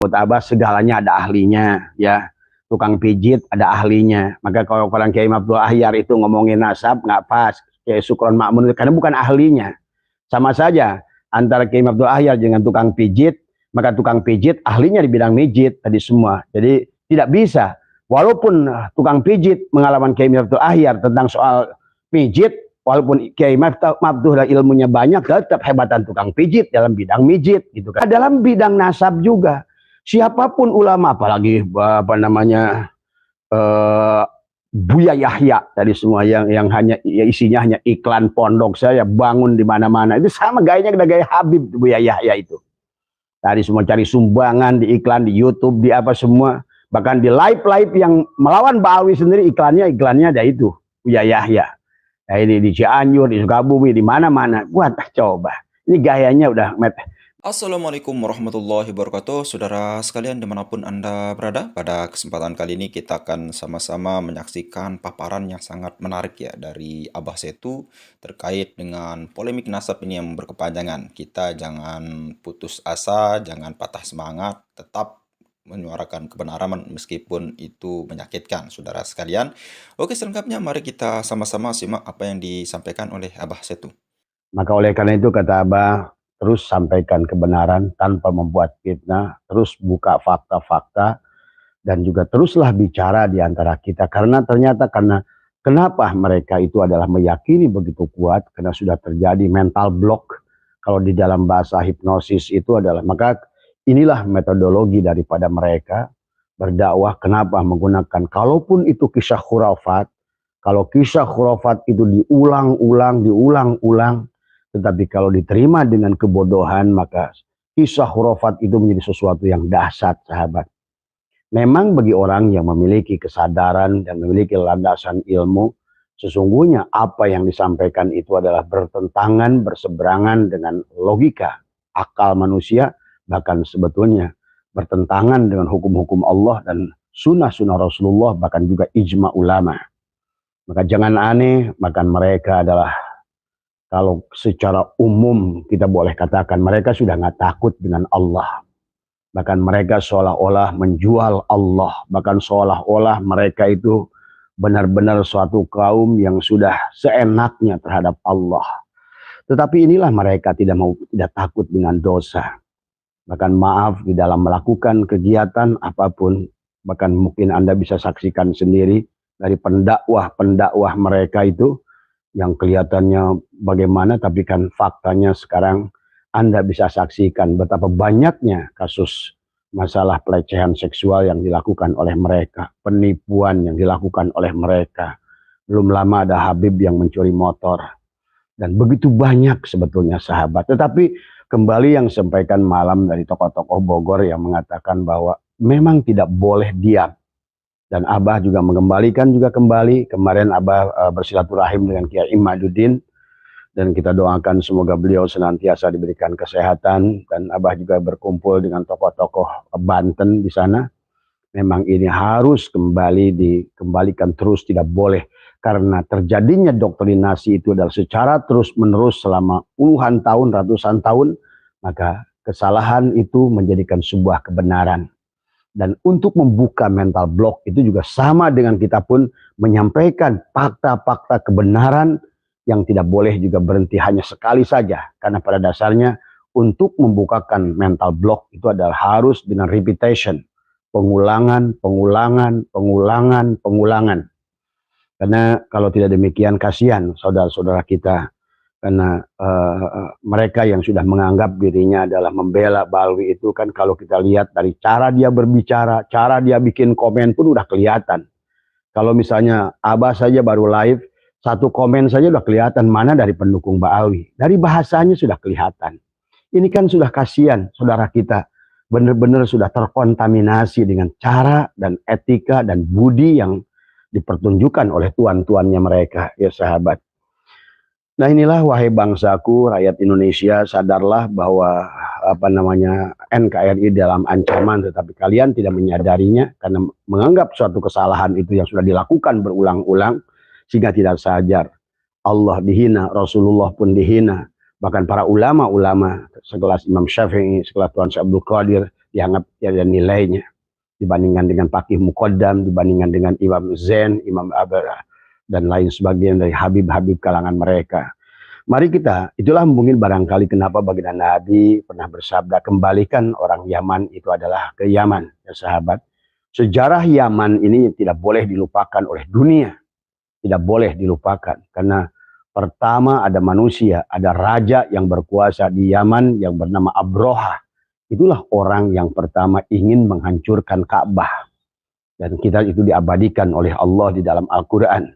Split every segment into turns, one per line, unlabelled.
Menurut Abah segalanya ada ahlinya, ya. Tukang pijit ada ahlinya. Maka kalau orang Kiai Abdul Ahyar itu ngomongin nasab nggak pas. Kiai Sukron Makmun karena bukan ahlinya. Sama saja antara Kiai Abdul Ahyar dengan tukang pijit, maka tukang pijit ahlinya di bidang mijit tadi semua. Jadi tidak bisa. Walaupun tukang pijit pengalaman Kiai Abdul Ahyar tentang soal pijit, walaupun Kiai Abdul ilmunya banyak, tetap hebatan tukang pijit dalam bidang mijit gitu kan. Dalam bidang nasab juga. Siapapun ulama, apalagi apa namanya Buya Yahya tadi semua yang hanya ya isinya hanya iklan pondok saya bangun di mana-mana, itu sama gayanya udah gaya Habib Buya Yahya itu. Tadi semua cari sumbangan di iklan di YouTube di apa semua, bahkan di live yang melawan Ba'awi sendiri iklannya ada itu Buya Yahya. Nah, ini di Cianjur, di Sukabumi, di mana-mana. Buat coba. Ini gayanya udah
Assalamualaikum warahmatullahi wabarakatuh, saudara sekalian dimanapun Anda berada. Pada kesempatan kali ini kita akan sama-sama menyaksikan paparan yang sangat menarik ya dari Abah Setu terkait dengan polemik nasab ini yang berkepanjangan. Kita jangan putus asa, jangan patah semangat, tetap menyuarakan kebenaran meskipun itu menyakitkan, saudara sekalian. Oke, selengkapnya mari kita sama-sama simak apa yang disampaikan oleh Abah Setu.
Maka oleh karena itu kata Abah, terus sampaikan kebenaran tanpa membuat fitnah, terus buka fakta-fakta, dan juga teruslah bicara di antara kita. Karena ternyata kenapa mereka itu adalah meyakini begitu kuat, karena sudah terjadi mental block. Kalau di dalam bahasa hipnosis itu adalah, maka inilah metodologi daripada mereka berdakwah. Kenapa menggunakan, kalaupun itu kisah khurafat, kalau kisah khurafat itu diulang-ulang, tetapi kalau diterima dengan kebodohan, maka kisah khurafat itu menjadi sesuatu yang dahsyat, sahabat. Memang bagi orang yang memiliki kesadaran dan memiliki landasan ilmu, sesungguhnya apa yang disampaikan itu adalah bertentangan, berseberangan dengan logika, akal manusia, bahkan sebetulnya bertentangan dengan hukum-hukum Allah dan sunnah-sunnah Rasulullah, bahkan juga ijma ulama. Maka jangan aneh, bahkan mereka adalah, kalau secara umum kita boleh katakan mereka sudah nggak takut dengan Allah. Bahkan mereka seolah-olah menjual Allah. Bahkan seolah-olah mereka itu benar-benar suatu kaum yang sudah seenaknya terhadap Allah. Tetapi inilah mereka tidak takut dengan dosa. Bahkan maaf di dalam melakukan kegiatan apapun. Bahkan mungkin Anda bisa saksikan sendiri dari pendakwah mereka itu, yang kelihatannya bagaimana, tapi kan faktanya sekarang Anda bisa saksikan betapa banyaknya kasus masalah pelecehan seksual yang dilakukan oleh mereka, penipuan yang dilakukan oleh mereka. Belum lama ada Habib yang mencuri motor, dan begitu banyak sebetulnya, sahabat. Tetapi kembali yang sampaikan malam dari tokoh-tokoh Bogor yang mengatakan bahwa memang tidak boleh diam. Dan Abah juga mengembalikan kembali. Kemarin Abah bersilaturahim dengan Kiai Imaduddin. Dan kita doakan semoga beliau senantiasa diberikan kesehatan. Dan Abah juga berkumpul dengan tokoh-tokoh Banten di sana. Memang ini harus dikembalikan terus, tidak boleh. Karena terjadinya doktrinasi itu adalah secara terus-menerus selama puluhan tahun, ratusan tahun. Maka kesalahan itu menjadikan sebuah kebenaran. Dan untuk membuka mental block itu juga sama dengan kita pun menyampaikan fakta-fakta kebenaran yang tidak boleh juga berhenti hanya sekali saja. Karena pada dasarnya untuk membukakan mental block itu adalah harus dengan repetition. Pengulangan. Karena kalau tidak demikian kasihan saudara-saudara kita. Karena mereka yang sudah menganggap dirinya adalah membela Ba'alwi itu kan, kalau kita lihat dari cara dia berbicara, cara dia bikin komen pun udah kelihatan. Kalau misalnya Abah saja baru live, satu komen saja udah kelihatan mana dari pendukung Ba'alwi. Dari bahasanya sudah kelihatan. Ini kan sudah kasihan saudara kita. Benar-benar sudah terkontaminasi dengan cara dan etika dan budi yang dipertunjukkan oleh tuan-tuannya mereka, ya sahabat. Nah inilah, wahai bangsaku, rakyat Indonesia, sadarlah bahwa NKRI dalam ancaman, tetapi kalian tidak menyadarinya karena menganggap suatu kesalahan itu yang sudah dilakukan berulang-ulang, sehingga tidak sadar. Allah dihina, Rasulullah pun dihina, bahkan para ulama-ulama sekelas Imam Syafi'i, sekelas Tuan Syekh Abdul Qadir dianggap ada nilainya dibandingkan dengan Faqih Muqaddam, dibandingkan dengan Imam Zain, Imam Abara, dan lain sebagainya dari Habib-Habib kalangan mereka. Mari kita, itulah mungkin barangkali kenapa baginda Nabi pernah bersabda, kembalikan orang Yaman itu adalah ke Yaman, ya sahabat. Sejarah Yaman ini tidak boleh dilupakan oleh dunia, tidak boleh dilupakan, karena pertama ada manusia, ada raja yang berkuasa di Yaman yang bernama Abroha. Itulah orang yang pertama ingin menghancurkan Ka'bah. Dan kita itu diabadikan oleh Allah di dalam Al-Quran.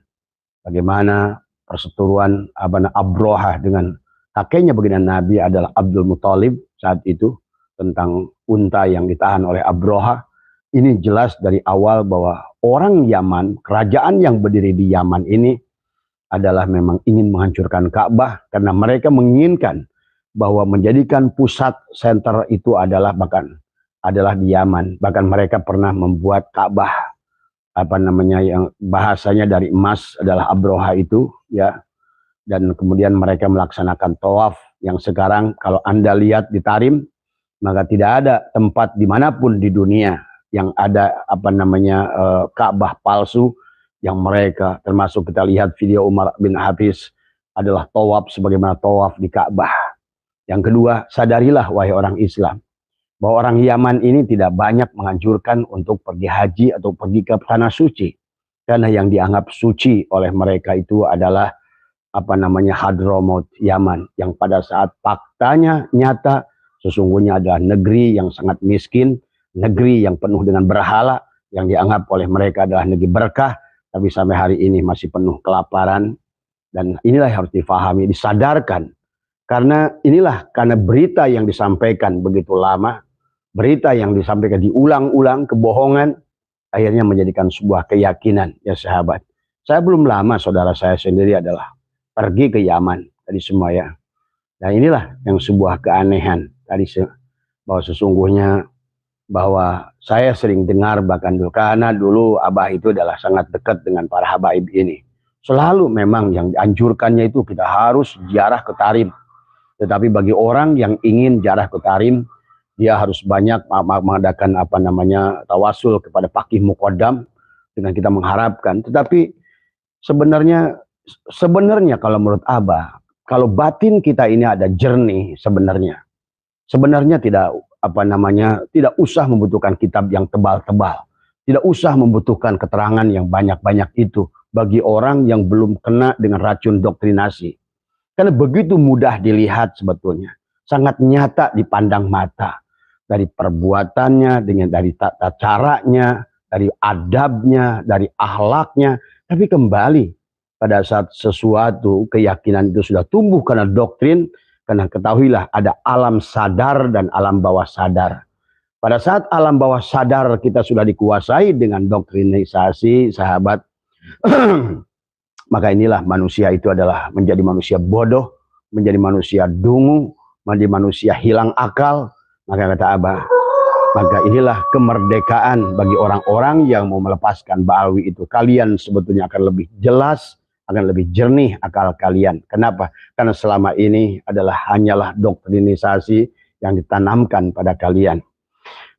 Bagaimana perseteruan Abroha dengan kakeknya baginda Nabi adalah Abdul Muthalib saat itu, tentang unta yang ditahan oleh Abroha. Ini jelas dari awal bahwa orang Yaman, kerajaan yang berdiri di Yaman ini adalah memang ingin menghancurkan Ka'bah, karena mereka menginginkan bahwa menjadikan pusat center itu adalah di Yaman. Bahkan mereka pernah membuat Ka'bah yang bahasanya dari emas adalah Abroha itu, ya. Dan kemudian mereka melaksanakan tawaf yang sekarang kalau Anda lihat di Tarim, maka tidak ada tempat dimanapun di dunia yang ada Ka'bah palsu yang mereka, termasuk kita lihat video Umar bin Hafiz adalah tawaf sebagaimana tawaf di Ka'bah. Yang kedua, sadarilah wahai orang Islam, bahwa orang Yaman ini tidak banyak menganjurkan untuk pergi haji atau pergi ke tanah suci. Karena yang dianggap suci oleh mereka itu adalah Hadramaut Yaman, yang pada saat faktanya nyata sesungguhnya adalah negeri yang sangat miskin, negeri yang penuh dengan berhala, yang dianggap oleh mereka adalah negeri berkah, tapi sampai hari ini masih penuh kelaparan. Dan inilah yang harus difahami, disadarkan. Karena berita yang disampaikan begitu lama, berita yang disampaikan diulang-ulang, kebohongan, akhirnya menjadikan sebuah keyakinan, ya sahabat. Saya belum lama, saudara saya sendiri adalah pergi ke Yaman tadi semua, ya. Dan inilah yang sebuah keanehan tadi, bahwa sesungguhnya bahwa saya sering dengar bahkan dulu, karena dulu Abah itu adalah sangat dekat dengan para habaib ini. Selalu memang yang dianjurkannya itu kita harus ziarah ke Tarim. Tetapi bagi orang yang ingin ziarah ke Tarim, dia harus banyak mengadakan tawasul kepada Faqih Muqaddam dengan kita mengharapkan. Tetapi sebenarnya kalau menurut Abah, kalau batin kita ini ada jernih, sebenarnya tidak usah membutuhkan kitab yang tebal-tebal, tidak usah membutuhkan keterangan yang banyak-banyak itu bagi orang yang belum kena dengan racun doktrinasi. Karena begitu mudah dilihat sebetulnya, sangat nyata dipandang mata, dari perbuatannya, dari tata caranya, dari adabnya, dari akhlaknya. Tapi kembali pada saat sesuatu keyakinan itu sudah tumbuh karena doktrin, karena ketahuilah ada alam sadar dan alam bawah sadar. Pada saat alam bawah sadar kita sudah dikuasai dengan doktrinisasi, sahabat, maka inilah manusia itu adalah menjadi manusia bodoh, menjadi manusia dungu, menjadi manusia hilang akal. Maka kata Abah, maka inilah kemerdekaan bagi orang-orang yang mau melepaskan Ba'alwi itu. Kalian sebetulnya akan lebih jelas, akan lebih jernih akal kalian. Kenapa? Karena selama ini hanyalah doktrinisasi yang ditanamkan pada kalian.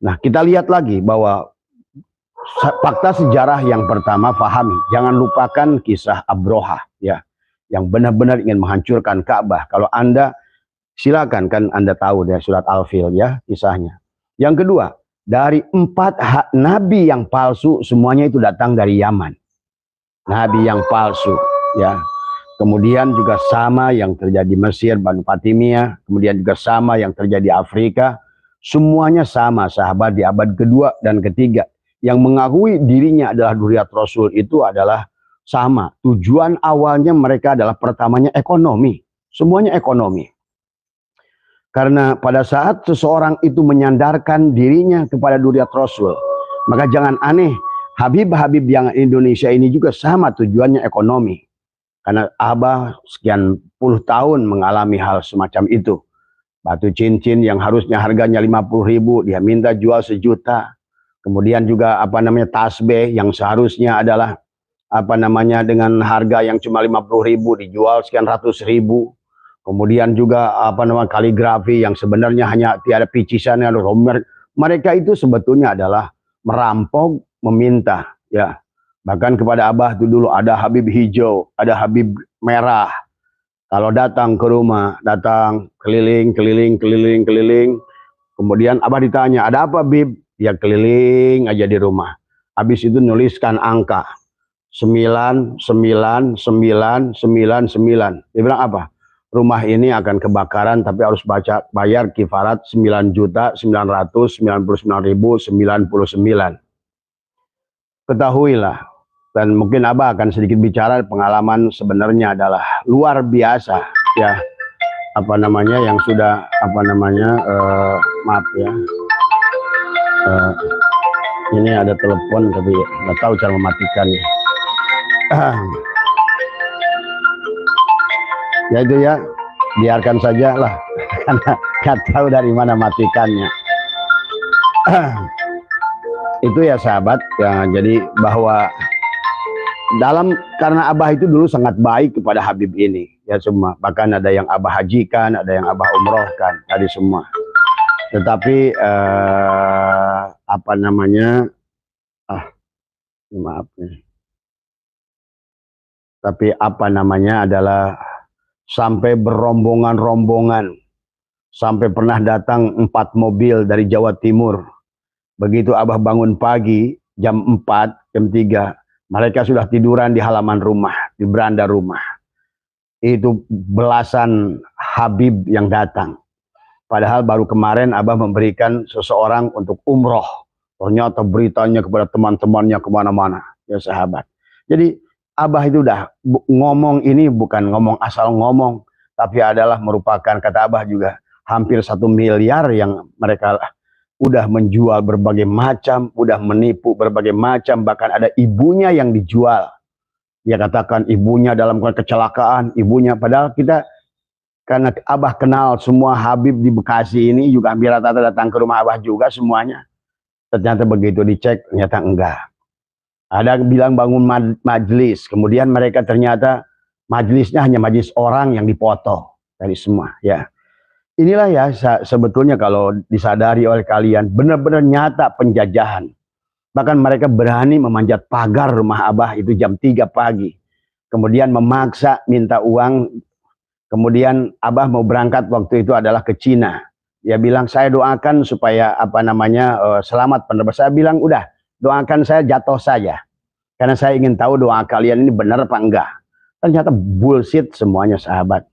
Nah, kita lihat lagi bahwa fakta sejarah yang pertama, fahami, jangan lupakan kisah Abroha, ya, yang benar-benar ingin menghancurkan Ka'bah. Kalau Anda silakan, kan Anda tahu dari surat Al-Fil, ya, kisahnya. Yang kedua, dari 4 nabi yang palsu, semuanya itu datang dari Yaman. Nabi yang palsu, ya. Kemudian juga sama yang terjadi di Mesir, Banu Fatimiyah, kemudian juga sama yang terjadi di Afrika. Semuanya sama, sahabat, di abad kedua dan ketiga. Yang mengakui dirinya adalah Dzurriyyat Rasul itu adalah sama. Tujuan awalnya mereka adalah pertamanya ekonomi. Semuanya ekonomi. Karena pada saat seseorang itu menyandarkan dirinya kepada Dzurriyyat Rasul, maka jangan aneh, Habib-Habib yang Indonesia ini juga sama tujuannya ekonomi. Karena Abah sekian puluh tahun mengalami hal semacam itu. Batu cincin yang harusnya harganya 50.000, dia minta jual 1 juta. Kemudian juga tasbih yang seharusnya adalah dengan harga yang cuma 50.000 dijual sekian ratus ribu. Kemudian juga kaligrafi yang sebenarnya hanya tiada picisannya, Mereka itu sebetulnya adalah merampok, meminta, ya. Bahkan kepada Abah itu dulu ada Habib hijau, ada Habib merah. Kalau datang ke rumah, datang keliling, keliling, keliling, keliling. Kemudian Abah ditanya, ada apa Bib? Dia keliling aja di rumah. Habis itu nuliskan angka 99999. Dia bilang apa? Rumah ini akan kebakaran tapi harus bayar kifarat 9.999.099. Ketahuilah, dan mungkin Abah akan sedikit bicara pengalaman sebenarnya adalah luar biasa, ya. Apa namanya yang sudah maaf ya, ini ada telepon tapi nggak tahu cara mematikannya. Ya itu ya, biarkan saja lah karena nggak tahu dari mana matikannya. Itu ya sahabat ya, jadi bahwa karena Abah itu dulu sangat baik kepada Habib ini ya semua, bahkan ada yang Abah hajikan, ada yang Abah umrohkan tadi semua. Tetapi maaf nih. Tapi adalah sampai berombongan-rombongan, sampai pernah datang 4 mobil dari Jawa Timur. Begitu Abah bangun pagi jam 4, jam 3, mereka sudah tiduran di halaman rumah, di beranda rumah. Itu belasan Habib yang datang. Padahal baru kemarin Abah memberikan seseorang untuk umroh. Ternyata beritanya kepada teman-temannya kemana-mana. Ya sahabat. Jadi Abah itu udah ngomong ini bukan ngomong asal ngomong. Tapi adalah merupakan, kata Abah juga, hampir 1 miliar yang mereka udah menjual berbagai macam, udah menipu berbagai macam, bahkan ada ibunya yang dijual. Dia katakan ibunya dalam kecelakaan, ibunya, padahal kita, karena Abah kenal semua Habib di Bekasi ini juga hampir rata-rata datang ke rumah Abah juga semuanya. Ternyata begitu dicek, ternyata enggak. Ada bilang bangun majelis, kemudian mereka ternyata majelisnya hanya majelis orang yang dipoto dari semua, ya. Inilah ya sebetulnya kalau disadari oleh kalian, benar-benar nyata penjajahan. Bahkan mereka berani memanjat pagar rumah Abah itu jam 3 pagi. Kemudian memaksa minta uang. Kemudian Abah mau berangkat waktu itu adalah ke Cina. Dia bilang, saya doakan supaya selamat penerbangan. Saya bilang, udah, doakan saya jatuh saja. Karena saya ingin tahu doa kalian ini benar apa enggak. Ternyata bullshit semuanya sahabat.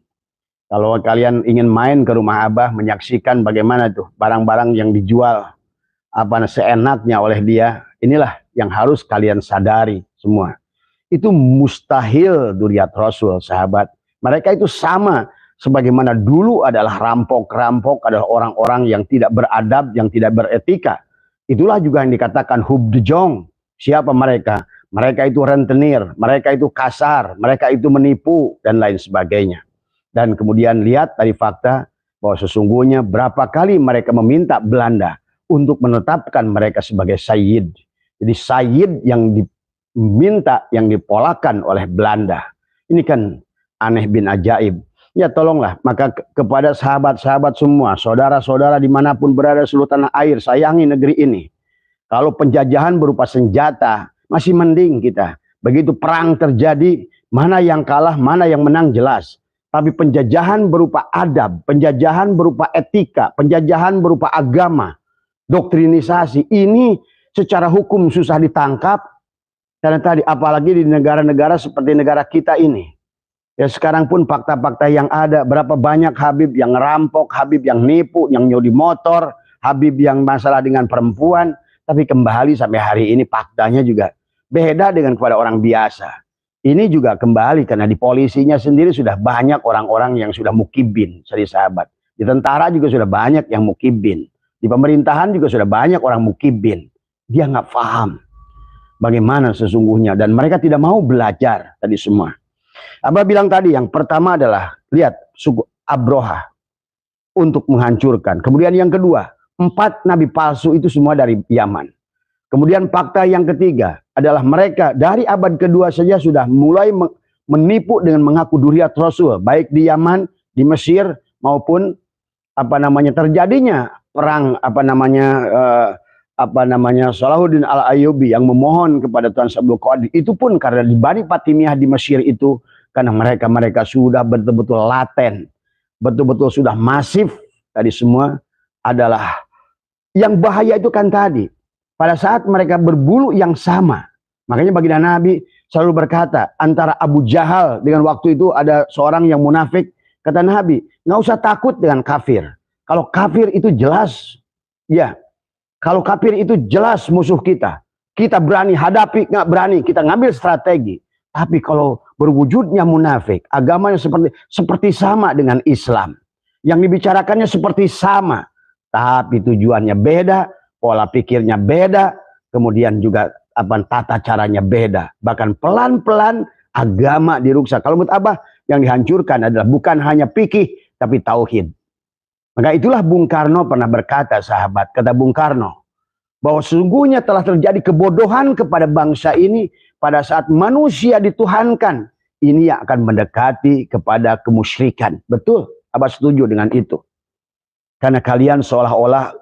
Kalau kalian ingin main ke rumah Abah, menyaksikan bagaimana tuh barang-barang yang dijual seenaknya oleh dia, inilah yang harus kalian sadari semua. Itu mustahil dzurriyyat Rasul, sahabat. Mereka itu sama sebagaimana dulu adalah rampok-rampok, adalah orang-orang yang tidak beradab, yang tidak beretika. Itulah juga yang dikatakan hubdejong. Siapa mereka? Mereka itu rentenir, mereka itu kasar, mereka itu menipu, dan lain sebagainya. Dan kemudian lihat dari fakta bahwa sesungguhnya berapa kali mereka meminta Belanda untuk menetapkan mereka sebagai sayyid. Jadi sayyid yang diminta, yang dipolakan oleh Belanda. Ini kan aneh bin ajaib. Ya tolonglah, maka kepada sahabat-sahabat semua, saudara-saudara dimanapun berada seluruh tanah air, sayangi negeri ini. Kalau penjajahan berupa senjata, masih mending kita. Begitu perang terjadi, mana yang kalah, mana yang menang jelas. Tapi penjajahan berupa adab, penjajahan berupa etika, penjajahan berupa agama, doktrinisasi, ini secara hukum susah ditangkap. Karena tadi, apalagi di negara-negara seperti negara kita ini. Ya sekarang pun fakta-fakta yang ada, berapa banyak Habib yang ngerampok, Habib yang nipu, yang nyuri motor, Habib yang masalah dengan perempuan. Tapi kembali sampai hari ini faktanya juga beda dengan kepada orang biasa. Ini juga kembali karena di polisinya sendiri sudah banyak orang-orang yang sudah mukibin, jadi sahabat. Di tentara juga sudah banyak yang mukibin. Di pemerintahan juga sudah banyak orang mukibin. Dia nggak paham bagaimana sesungguhnya, dan mereka tidak mau belajar tadi semua. Abah bilang tadi yang pertama adalah lihat suku Abroha untuk menghancurkan. Kemudian yang kedua, 4 nabi palsu itu semua dari Yaman. Kemudian fakta yang ketiga adalah mereka dari abad kedua saja sudah mulai menipu dengan mengaku dzurriyyat Rasul, baik di Yaman, di Mesir maupun terjadinya perang Salahuddin Al-Ayyubi yang memohon kepada Tuan Abdul Qadir, itu pun karena di Bani Fatimiyah di Mesir itu, karena mereka sudah betul-betul laten, betul-betul sudah masif tadi semua. Adalah yang bahaya itu kan tadi pada saat mereka berbulu yang sama. Makanya baginda Nabi selalu berkata, antara Abu Jahal dengan waktu itu ada seorang yang munafik, kata Nabi, nggak usah takut dengan kafir. Kalau kafir itu jelas, ya, kalau kafir itu jelas musuh kita. Kita berani hadapi, nggak berani, kita ngambil strategi. Tapi kalau berwujudnya munafik, agamanya seperti sama dengan Islam. Yang dibicarakannya seperti sama. Tapi tujuannya beda, pola pikirnya beda, kemudian juga tata caranya beda. Bahkan pelan-pelan agama dirusak. Kalau menurut Abah, yang dihancurkan adalah bukan hanya fikih, tapi tauhid. Maka itulah Bung Karno pernah berkata, sahabat, kata Bung Karno, bahwa sesungguhnya telah terjadi kebodohan kepada bangsa ini pada saat manusia dituhankan. Ini yang akan mendekati kepada kemusyrikan. Betul, Abah setuju dengan itu. Karena kalian seolah-olah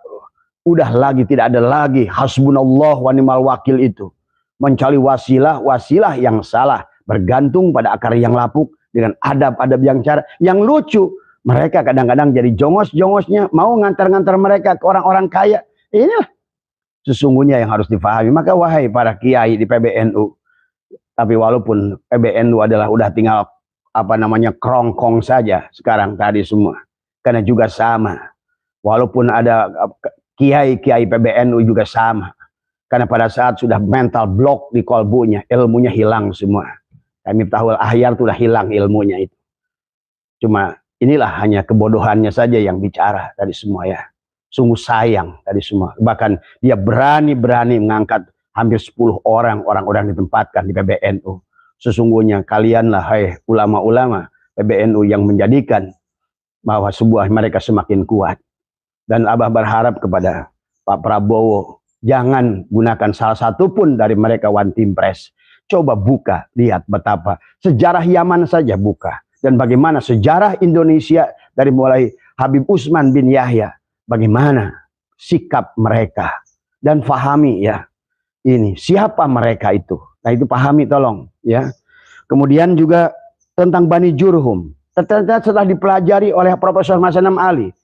tidak ada lagi hasbunallah wa ni'mal wakil itu. Mencari wasilah yang salah. Bergantung pada akar yang lapuk dengan adab-adab yang lucu. Mereka kadang-kadang jadi jongos-jongosnya, mau ngantar-ngantar mereka ke orang-orang kaya. Inilah sesungguhnya yang harus difahami. Maka wahai para kiai di PBNU, tapi walaupun PBNU adalah udah tinggal kerongkong saja sekarang tadi semua. Karena juga sama. Walaupun ada kiai-kiai PBNU juga sama. Karena pada saat sudah mental block di kolbunya, ilmunya hilang semua. Kami tahu ahyar sudah hilang ilmunya itu. Cuma inilah hanya kebodohannya saja yang bicara tadi semua ya. Sungguh sayang tadi semua. Bahkan dia berani-berani mengangkat hampir 10 orang ditempatkan di PBNU. Sesungguhnya kalianlah hai ulama-ulama PBNU yang menjadikan bahwa mereka semakin kuat. Dan Abah berharap kepada Pak Prabowo, jangan gunakan salah satu pun dari mereka One Team Press. Coba buka, lihat betapa sejarah Yaman saja buka. Dan bagaimana sejarah Indonesia dari mulai Habib Utsman bin Yahya. Bagaimana sikap mereka. Dan fahami ya, ini siapa mereka itu. Nah itu pahami tolong ya. Kemudian juga tentang Bani Jurhum. Ternyata setelah dipelajari oleh Profesor Masanam Ali.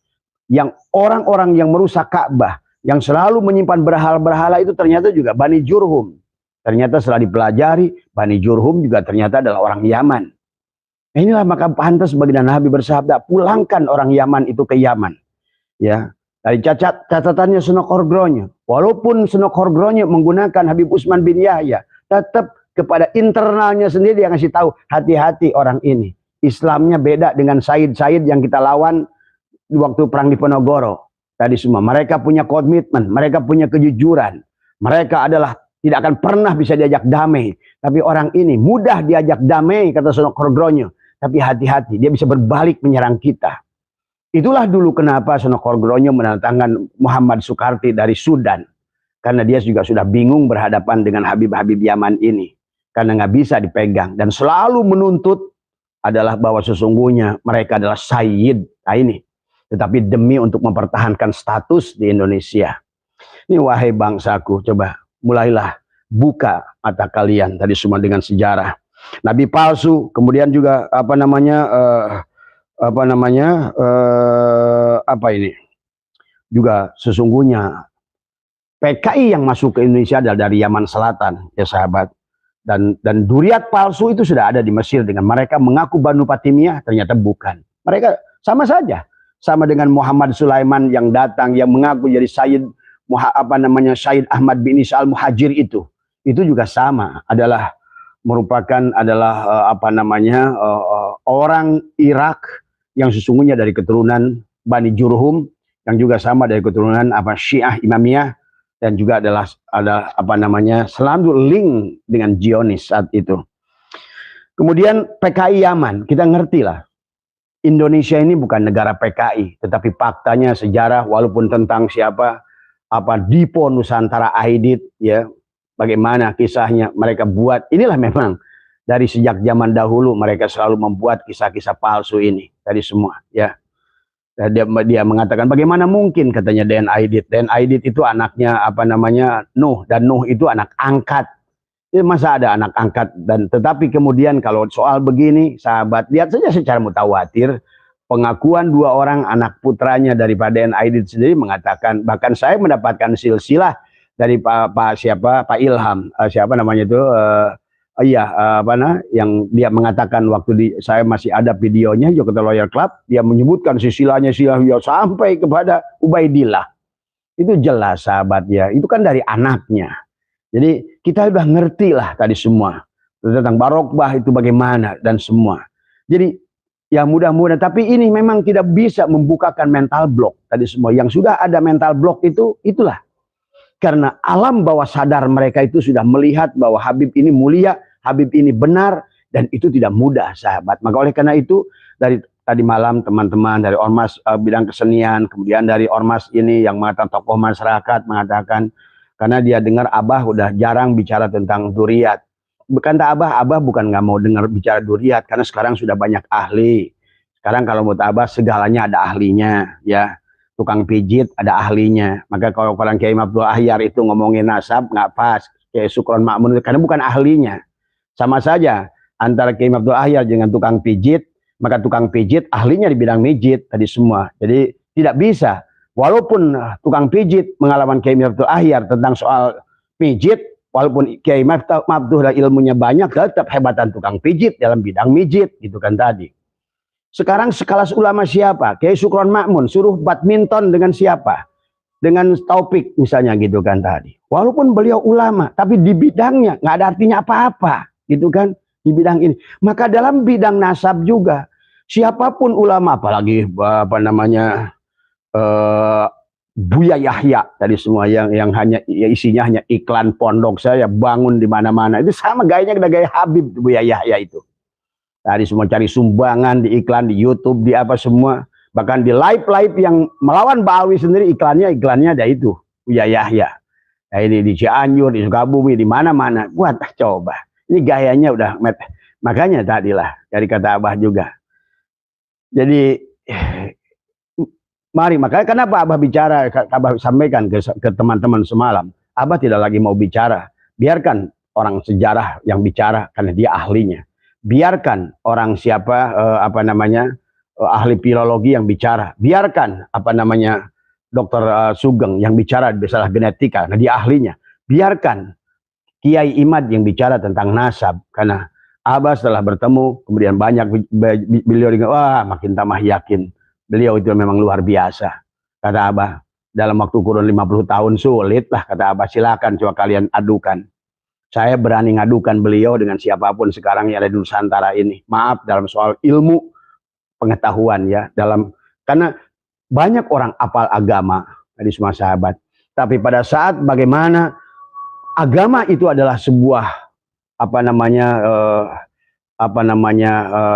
Yang orang-orang yang merusak Ka'bah. Yang selalu menyimpan berhala-berhala itu ternyata juga Bani Jurhum. Ternyata setelah dipelajari, Bani Jurhum juga ternyata adalah orang Yaman. Inilah maka pantas baginda Nabi bersabda, pulangkan orang Yaman itu ke Yaman. Ya, dari catatannya Sunan Kordronyo, walaupun Sunan Kordronyo menggunakan Habib Utsman bin Yahya, tetap kepada internalnya sendiri yang ngasih tahu, hati-hati orang ini. Islamnya beda dengan Said-Said yang kita lawan di waktu perang Diponegoro. Tadi semua mereka punya komitmen, mereka punya kejujuran. Mereka adalah tidak akan pernah bisa diajak damai. Tapi orang ini mudah diajak damai, kata Sunan Kordronyo. Tapi hati-hati, dia bisa berbalik menyerang kita. Itulah dulu kenapa Sunan Kordronyo mendatangkan Muhammad Sukarti dari Sudan. Karena dia juga sudah bingung berhadapan dengan Habib-Habib Yaman ini. Karena nggak bisa dipegang. Dan selalu menuntut adalah bahwa sesungguhnya mereka adalah Sayyid. Nah ini. Tetapi demi untuk mempertahankan status di Indonesia. Ini wahai bangsaku, coba mulailah buka mata kalian tadi semua dengan sejarah. Nabi palsu, kemudian juga juga sesungguhnya PKI yang masuk ke Indonesia adalah dari Yaman Selatan ya sahabat. Dan duriat palsu itu sudah ada di Mesir dengan mereka mengaku Banu Fatimiyah, ternyata bukan. Mereka sama saja, sama dengan Muhammad Sulaiman yang datang yang mengaku jadi Sayyid Sayyid Ahmad bin Isa al-Muhajir itu juga sama, merupakan orang Irak yang sesungguhnya dari keturunan Bani Jurhum, yang juga sama dari keturunan Syiah Imamiyah, dan juga ada selalu link dengan Zionis saat itu. Kemudian PKI Yaman, kita ngerti lah, Indonesia ini bukan negara PKI, tetapi faktanya sejarah walaupun tentang siapa Dipo Nusantara Aidit ya, bagaimana kisahnya mereka buat, inilah memang dari sejak zaman dahulu mereka selalu membuat kisah-kisah palsu ini tadi semua ya. Dia mengatakan bagaimana mungkin, katanya Den Aidit. Den Aidit itu anaknya apa namanya Nuh, dan Nuh itu anak angkat. Masa ada anak angkat? Dan tetapi kemudian kalau soal begini, sahabat, lihat saja secara mutawatir pengakuan dua orang anak putranya daripada Den Aidit sendiri mengatakan, bahkan saya mendapatkan silsilah dari Pak Ilham, siapa namanya itu, yang dia mengatakan waktu saya masih ada videonya Jakarta Lawyer Club, dia menyebutkan silsilahnya sampai kepada Ubaidillah. Itu jelas sahabat ya, itu kan dari anaknya. Jadi kita udah ngerti lah tadi semua tentang Barokbah itu bagaimana dan semua. Jadi ya mudah-mudahan, tapi ini memang tidak bisa membukakan mental block tadi semua. Yang sudah ada mental block itulah. Karena alam bawah sadar mereka itu sudah melihat bahwa Habib ini mulia, Habib ini benar, dan itu tidak mudah sahabat. Maka oleh karena itu dari tadi malam teman-teman dari Ormas bidang kesenian, kemudian dari Ormas ini yang mengatakan tokoh masyarakat mengatakan, karena dia dengar Abah udah jarang bicara tentang duriat. Bukan tak Abah bukan nggak mau dengar bicara duriat, karena sekarang sudah banyak ahli. Sekarang kalau menurut Abah segalanya ada ahlinya, ya. Tukang pijit ada ahlinya. Maka kalau orang Kiai Abdul Ahyar itu ngomongin nasab nggak pas. Kiai Sukron Makmun karena bukan ahlinya. Sama saja antara Kiai Abdul Ahyar dengan tukang pijit, maka tukang pijit ahlinya di bidang mijit tadi semua. Jadi tidak bisa. Walaupun tukang pijit pengalaman Kiai Abdul Ahyar tentang soal pijit, walaupun Kiai Abdul ilmunya banyak, tetap hebatan tukang pijit dalam bidang mijit gitu kan tadi. Sekarang sekelas ulama siapa? Kiai Sukron Makmun suruh badminton dengan siapa? Dengan Taufik misalnya gitu kan tadi. Walaupun beliau ulama, tapi di bidangnya nggak ada artinya apa-apa gitu kan di bidang ini. Maka dalam bidang nasab juga siapapun ulama, apalagi apa namanya Buya Yahya tadi semua yang hanya isinya hanya iklan pondok saya bangun di mana-mana, itu sama gayanya gaya Habib Buya Yahya itu. Tadi semua cari sumbangan di iklan di YouTube, di apa semua, bahkan di live yang melawan Ba'alwi sendiri iklannya ada itu Buya Yahya. Nah, ini di Cianjur, di Sukabumi, di mana-mana. Buat coba. Ini gayanya udah makanya tadilah dari kata Abah juga. Jadi mari, makanya kenapa Abah bicara, Abah sampaikan ke teman-teman semalam, Abah tidak lagi mau bicara. Biarkan orang sejarah yang bicara karena dia ahlinya. Biarkan orang siapa ahli filologi yang bicara. Biarkan Dr. Sugeng yang bicara masalah genetika, nah dia ahlinya. Biarkan Kiai Imad yang bicara tentang nasab, karena Abah setelah bertemu kemudian banyak beliau wah makin tambah yakin beliau itu memang luar biasa. Kata Abah, dalam waktu kurun 50 tahun sulit lah, kata Abah, silakan coba kalian adukan. Saya berani ngadukan beliau dengan siapapun sekarang yang ada di Nusantara ini. Maaf dalam soal ilmu pengetahuan ya, karena banyak orang apal agama dari semua sahabat. Tapi pada saat bagaimana agama itu adalah sebuah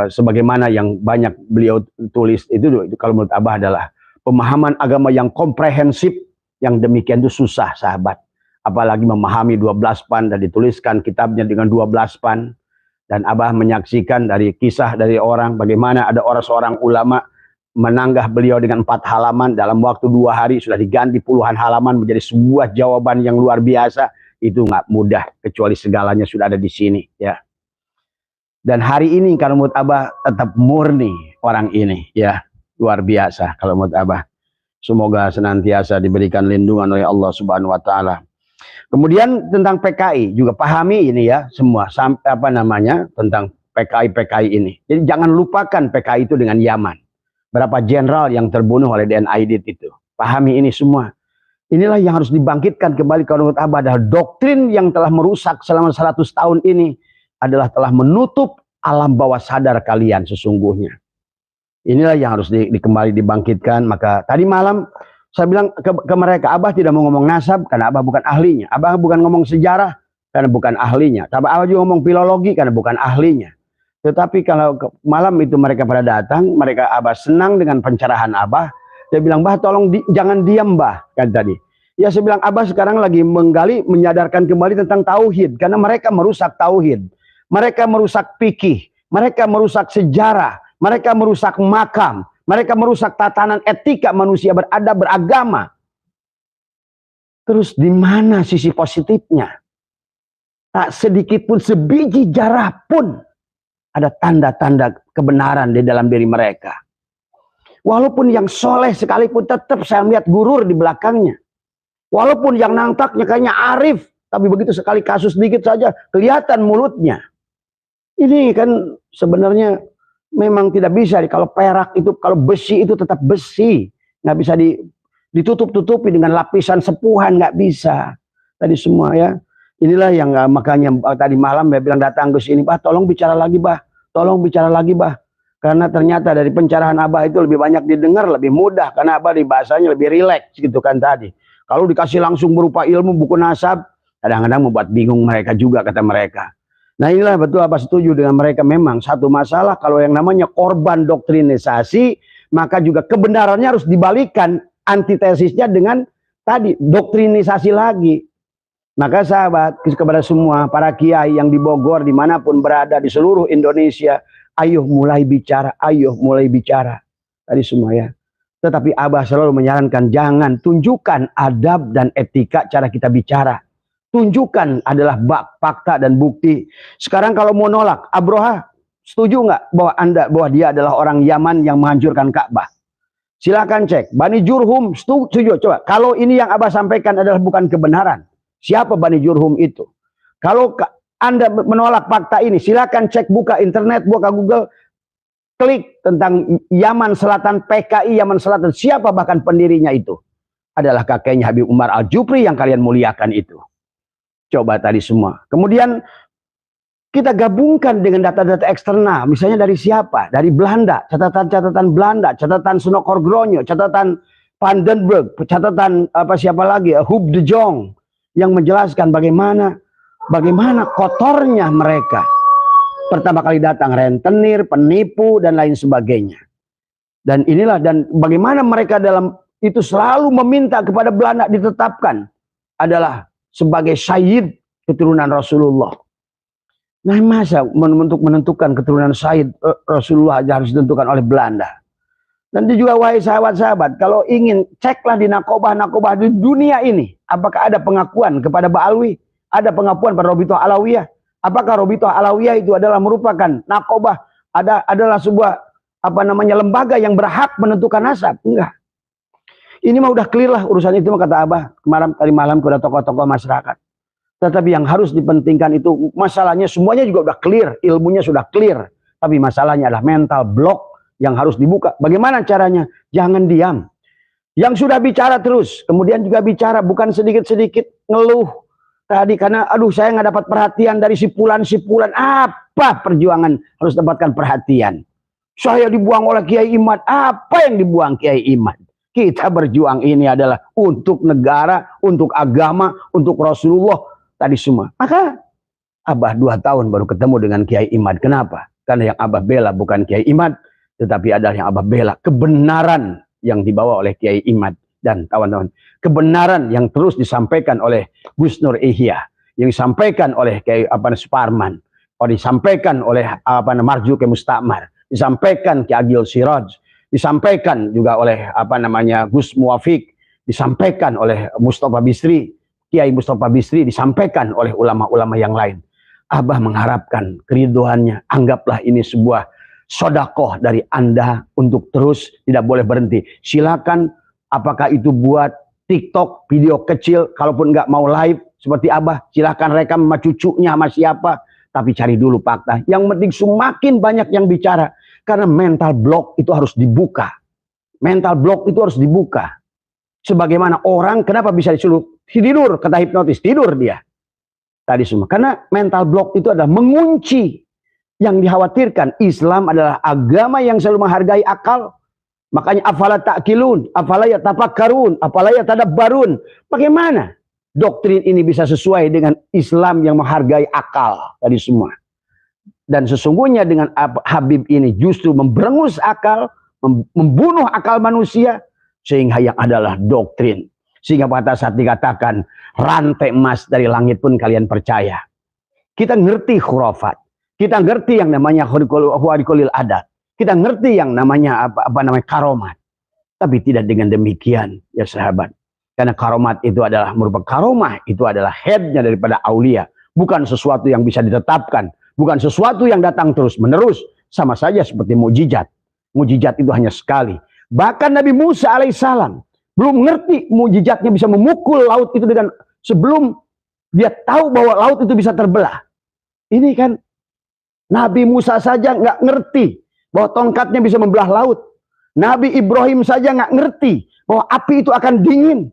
sebagaimana yang banyak beliau tulis itu kalau menurut Abah adalah pemahaman agama yang komprehensif, yang demikian itu susah sahabat. Apalagi memahami 12 pan dan dituliskan kitabnya dengan 12 pan. Dan Abah menyaksikan dari kisah dari orang bagaimana ada seorang ulama menanggah beliau dengan 4 halaman, dalam waktu 2 hari sudah diganti puluhan halaman menjadi sebuah jawaban yang luar biasa. Itu nggak mudah, kecuali segalanya sudah ada di sini ya. Dan hari ini kalau menurut Abah tetap murni orang ini ya, luar biasa kalau menurut Abah. Semoga senantiasa diberikan lindungan oleh Allah Subhanahu wa taala. Kemudian tentang PKI juga pahami ini ya semua tentang PKI ini. Jadi jangan lupakan PKI itu dengan Yaman. Berapa jenderal yang terbunuh oleh Den Aidit itu. Pahami ini semua. Inilah yang harus dibangkitkan kembali kalau menurut Abah, adalah doktrin yang telah merusak selama 100 tahun ini adalah telah menutup alam bawah sadar kalian sesungguhnya. Inilah yang harus kembali dibangkitkan. Maka tadi malam saya bilang ke mereka, Abah tidak mau ngomong nasab karena Abah bukan ahlinya. Abah bukan ngomong sejarah karena bukan ahlinya. Tapi Abah juga ngomong filologi karena bukan ahlinya. Tetapi kalau malam itu mereka pada datang, Abah senang dengan pencerahan Abah. Dia bilang, Bah tolong jangan diam Bah, kan tadi. Ya saya bilang, Abah sekarang lagi menyadarkan kembali tentang tauhid. Karena mereka merusak tauhid. Mereka merusak fikih. Mereka merusak sejarah. Mereka merusak makam. Mereka merusak tatanan etika manusia beradab, beragama. Terus di mana sisi positifnya? Tak sedikit pun, sebiji jarah pun ada tanda-tanda kebenaran di dalam diri mereka. Walaupun yang soleh sekalipun tetap saya melihat gurur di belakangnya. Walaupun yang nangtaknya kayaknya arif, tapi begitu sekali kasus sedikit saja kelihatan mulutnya. Ini kan sebenarnya memang tidak bisa. Kalau perak itu, kalau besi itu tetap besi. Nggak bisa ditutup-tutupi dengan lapisan sepuhan, nggak bisa. Tadi semua ya. Inilah yang makanya tadi malam saya bilang datang ke sini, Bah, tolong bicara lagi, Bah. Tolong bicara lagi, Bah. Karena ternyata dari pencerahan Abah itu lebih banyak didengar, lebih mudah. Karena Abah di bahasanya lebih rileks gitu kan tadi. Kalau dikasih langsung berupa ilmu, buku nasab, kadang-kadang membuat bingung mereka juga, kata mereka. Nah inilah betul Abah setuju dengan mereka. Memang satu masalah, kalau yang namanya korban doktrinisasi, maka juga kebenarannya harus dibalikan, antitesisnya dengan tadi, doktrinisasi lagi. Maka sahabat, kepada semua para kiai yang di Bogor, dimanapun berada di seluruh Indonesia, ayo mulai bicara, ayo mulai bicara. Tadi semua ya. Tetapi Abah selalu menyarankan, jangan tunjukkan adab dan etika cara kita bicara. Tunjukkan adalah fakta dan bukti. Sekarang kalau mau nolak, Abroha setuju nggak bahwa dia adalah orang Yaman yang menghancurkan Ka'bah? Silakan cek. Bani Jurhum setuju. Coba, kalau ini yang Abah sampaikan adalah bukan kebenaran, siapa Bani Jurhum itu? Kalau Anda menolak fakta ini, silakan cek, buka internet, buka Google, klik tentang Yaman Selatan, PKI Yaman Selatan. Siapa bahkan pendirinya itu? Adalah kakeknya Habib Umar Al-Jufri yang kalian muliakan itu. Coba tadi semua. Kemudian kita gabungkan dengan data-data eksternal. Misalnya dari siapa? Dari Belanda. Catatan-catatan Belanda. Catatan Sunokor-Gronyo. Catatan Vandenberg. Catatan siapa lagi? Huub de Jong. Yang menjelaskan bagaimana kotornya mereka. Pertama kali datang rentenir, penipu, dan lain sebagainya. Dan inilah, dan bagaimana mereka dalam itu selalu meminta kepada Belanda ditetapkan adalah sebagai Sayyid keturunan Rasulullah. Nah masa menentukan keturunan Sayyid Rasulullah harus ditentukan oleh Belanda. Dan juga wahai sahabat-sahabat, kalau ingin ceklah di nakobah-nakobah di dunia ini, apakah ada pengakuan kepada Ba'alwi? Ada pengakuan pada Robitoh Alawiyah? Apakah Robitoh Alawiyah itu adalah merupakan nakobah, adalah sebuah lembaga yang berhak menentukan nasab? Enggak. Ini mah udah clear lah urusan itu, kata Abah tadi malam kepada tokoh-tokoh masyarakat. Tetapi yang harus dipentingkan itu, masalahnya semuanya juga udah clear, ilmunya sudah clear. Tapi masalahnya adalah mental block yang harus dibuka. Bagaimana caranya? Jangan diam. Yang sudah bicara terus, kemudian juga bicara, bukan sedikit-sedikit ngeluh. Tadi karena aduh saya nggak dapat perhatian dari sipulan-sipulan. Apa perjuangan harus dapatkan perhatian? Saya dibuang oleh Kiai Imad. Apa yang dibuang Kiai Imad? Kita berjuang ini adalah untuk negara, untuk agama, untuk Rasulullah tadi semua. Maka Abah 2 tahun baru ketemu dengan Kiai Imad. Kenapa? Karena yang Abah bela bukan Kiai Imad, tetapi adalah yang Abah bela kebenaran yang dibawa oleh Kiai Imad dan kawan-kawan. Kebenaran yang terus disampaikan oleh Gus Nur Ihya, yang disampaikan oleh Kiai Suparman, disampaikan oleh Marzuki Mustamar, disampaikan Ki Agil Siraj, disampaikan juga oleh Gus Muwafiq, disampaikan oleh Mustafa Bisri, Kiai Mustafa Bisri, disampaikan oleh ulama-ulama yang lain. Abah mengharapkan keriduannya. Anggaplah ini sebuah sodakoh dari Anda untuk terus tidak boleh berhenti. Silakan, apakah itu buat TikTok, video kecil, kalaupun nggak mau live seperti Abah, silakan rekam sama cucunya, sama siapa. Tapi cari dulu fakta. Yang penting semakin banyak yang bicara. Karena mental block itu harus dibuka. Mental block itu harus dibuka. Sebagaimana orang kenapa bisa disuruh tidur, kata hipnotis, tidur dia. Tadi semua. Karena mental block itu adalah mengunci. Yang dikhawatirkan, Islam adalah agama yang selalu menghargai akal. Makanya afala ta'kilun, afala yatafakkarun, afala yatadabbarun. Bagaimana doktrin ini bisa sesuai dengan Islam yang menghargai akal tadi semua. Dan sesungguhnya dengan Habib ini justru memberengus akal, membunuh akal manusia, sehingga yang adalah doktrin. Sehingga pada saat dikatakan rantai emas dari langit pun kalian percaya. Kita ngerti khurafat, kita ngerti yang namanya khariqulil adat, Kita ngerti yang namanya apa namanya karomat. Tapi tidak dengan demikian, ya sahabat. Karena karomat itu adalah merupakan karomah, itu adalah headnya daripada aulia. Bukan sesuatu yang bisa ditetapkan. Bukan sesuatu yang datang terus-menerus. Sama saja seperti mujizat. Mujizat itu hanya sekali. Bahkan Nabi Musa alaihissalam belum ngerti mujizatnya bisa memukul laut itu dengan sebelum dia tahu bahwa laut itu bisa terbelah. Ini kan Nabi Musa saja nggak ngerti bahwa tongkatnya bisa membelah laut. Nabi Ibrahim saja nggak ngerti bahwa api itu akan dingin.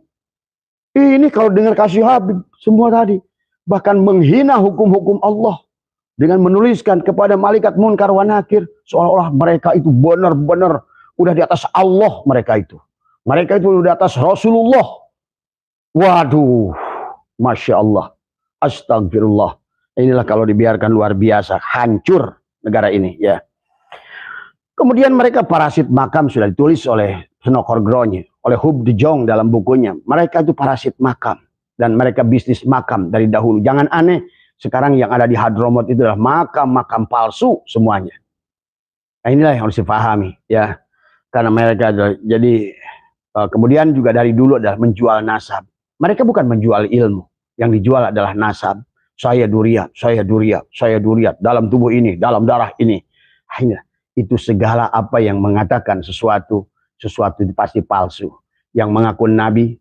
Ini kalau dengar kasih Habib semua tadi. Bahkan menghina hukum-hukum Allah. Dengan menuliskan kepada malaikat munkar wa nakir. Seolah-olah mereka itu benar-benar udah di atas Allah mereka itu. Mereka itu udah di atas Rasulullah. Waduh. Masya Allah. Astagfirullah. Inilah kalau dibiarkan luar biasa. Hancur negara ini ya. Kemudian mereka parasit makam sudah ditulis oleh Senokor Gronye, oleh Hub de Jong dalam bukunya. Mereka itu parasit makam dan mereka bisnis makam dari dahulu. Jangan aneh, sekarang yang ada di Hadramut itu adalah makam-makam palsu semuanya. Nah, inilah yang harus dipahami ya. Karena mereka jadi kemudian juga dari dulu adalah menjual nasab. Mereka bukan menjual ilmu, yang dijual adalah nasab. Saya duriat, saya duriat, saya duriat dalam tubuh ini, dalam darah ini. Inilah. Itu segala apa yang mengatakan sesuatu itu pasti palsu. Yang mengaku nabi